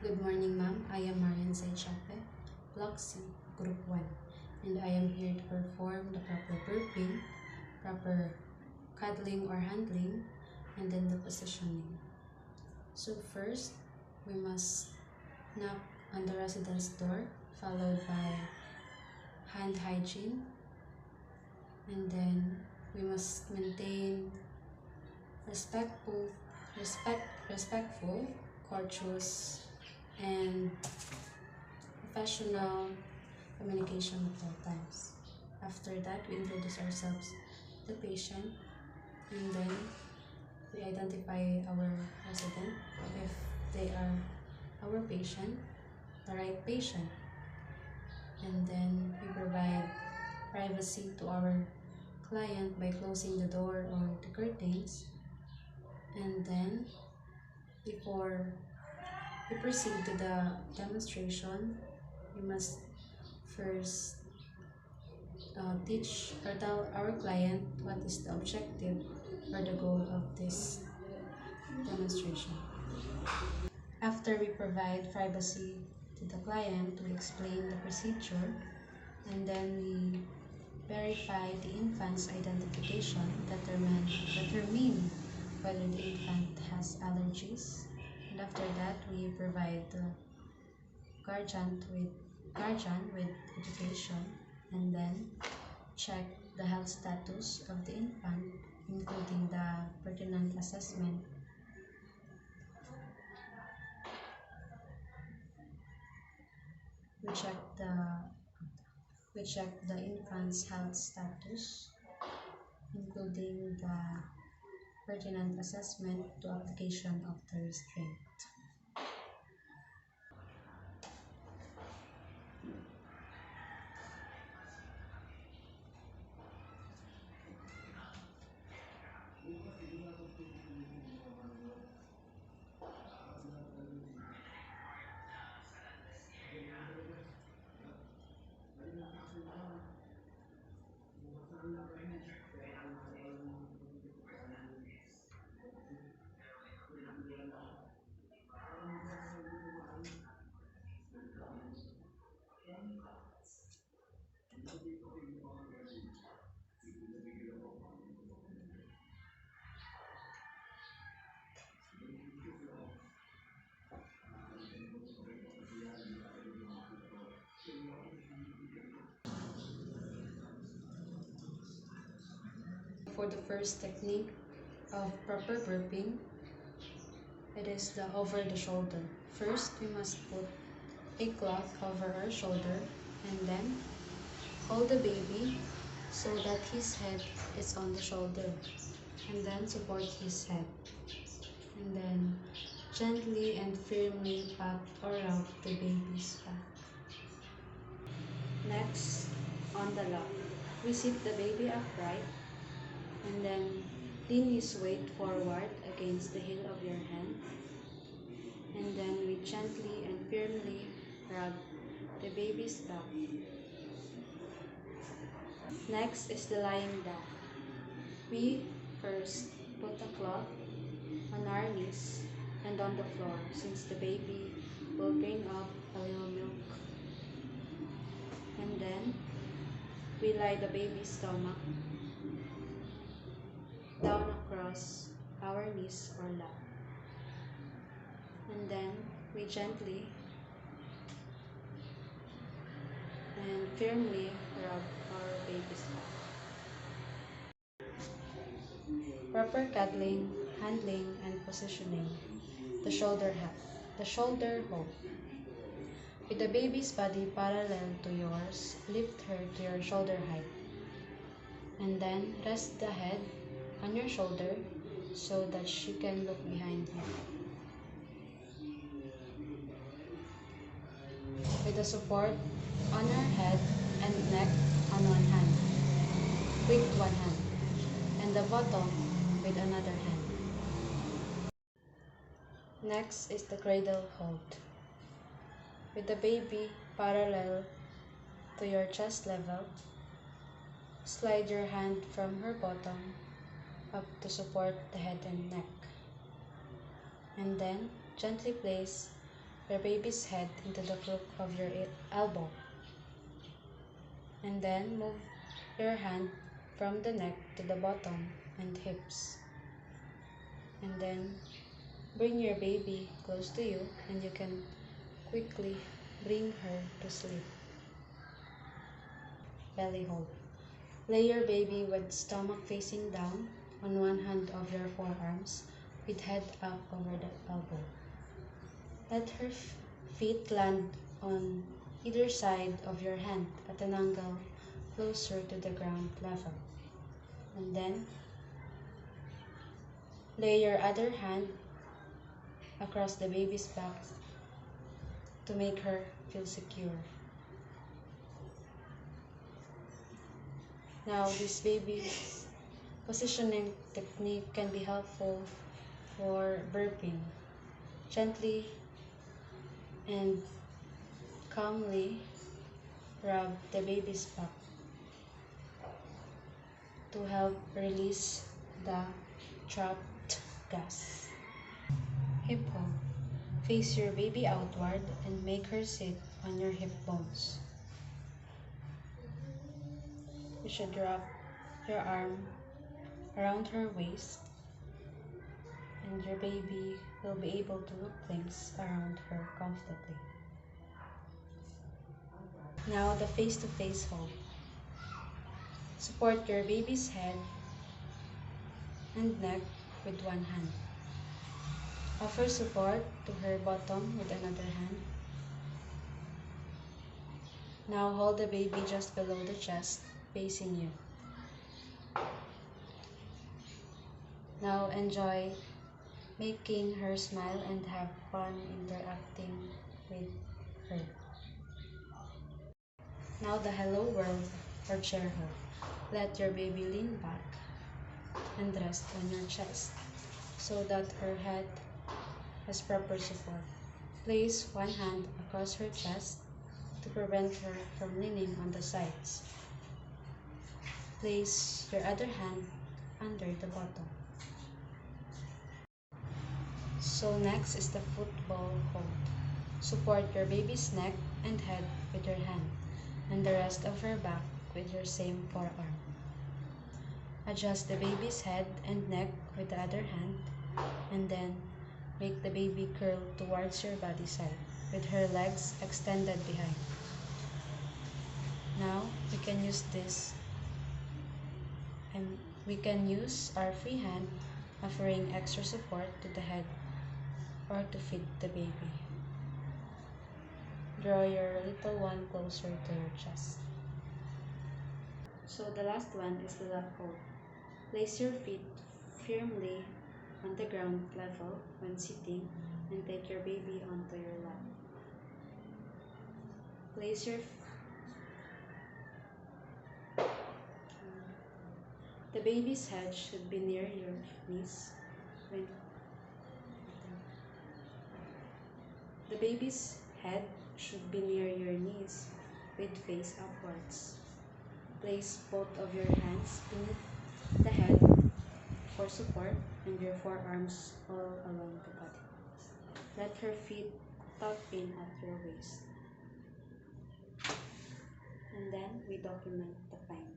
Good morning, ma'am. I am Marian Saichape, Block C, Group 1, and I am here to perform the proper burping, proper cuddling or handling, and then the positioning. So first, we must knock on the resident's door, followed by hand hygiene, and then we must maintain respectful, courteous, and professional communication at all times. After that, we introduce ourselves to the patient, and then we identify our resident if they are our patient, the right patient, and then we provide privacy to our client by closing the door or the curtains. And then before we proceed to the demonstration, we must first teach or tell our client what is the objective or the goal of this demonstration. After we provide privacy to the client, we explain the procedure, and then we verify the infant's identification, determine whether the infant has allergies, and after that we provide the guardian with education, and then check the health status of the infant, including the pertinent assessment. We check the infant's health status, including the pertinent assessment to application of the restraint. For the first technique of proper burping, it is the over the shoulder. First, we must put a cloth over our shoulder and then hold the baby so that his head is on the shoulder, and then support his head, and then gently and firmly pat or rub the baby's back. Next, on the lock, we sit the baby upright and then lean his weight forward against the heel of your hand, and then we gently and firmly rub the baby's back. Next is the lying down. We first put the cloth on our knees and on the floor, since the baby will bring up a little milk. And then we lie the baby's stomach down across our knees or lap. And then we gently and firmly rub our baby's back. Proper cuddling, handling, and positioning. The shoulder hold. With the baby's body parallel to yours, lift her to your shoulder height. And then rest the head on your shoulder so that she can look behind you. With the support on her head and neck on one hand, with one hand, and the bottom with another hand. Next is the cradle hold. With the baby parallel to your chest level, slide your hand from her bottom up to support the head and neck. And then gently place your baby's head into the crook of your elbow. And then move your hand from the neck to the bottom and hips. And then bring your baby close to you and you can quickly bring her to sleep. Belly hold. Lay your baby with stomach facing down on one hand of your forearms with head up over the elbow. Let her feet land on either side of your hand at an angle closer to the ground level. And then lay your other hand across the baby's back to make her feel secure. Now, this baby's positioning technique can be helpful for burping. Gently and calmly rub the baby's back to help release the trapped gas. Hip hold. Face your baby outward and make her sit on your hip bones. You should wrap your arm around her waist and your baby will be able to loop things around her comfortably. Now the face-to-face hold. Support your baby's head and neck with one hand. Offer support to her bottom with another hand. Now hold the baby just below the chest, facing you. Now enjoy making her smile and have fun interacting with her. Now the hello world or chair hold. Let your baby lean back and rest on your chest so that her head has proper support. Place one hand across her chest to prevent her from leaning on the sides. Place your other hand under the bottom. So next is the football hold. Support your baby's neck and head with your hand and the rest of her back with your same forearm. Adjust the baby's head and neck with the other hand and then make the baby curl towards your body side with her legs extended behind. Now we can use this and we can use our free hand offering extra support to the head or to feed the baby. Draw your little one closer to your chest. So the last one is the lap hold. Place your feet firmly on the ground level when sitting and take your baby onto your lap. Place your the baby's head should be near your knees when the baby's head should be near your knees with face upwards. Place both of your hands beneath the head for support and your forearms all along the body. Let her feet tuck in at your waist. And then we document the findings.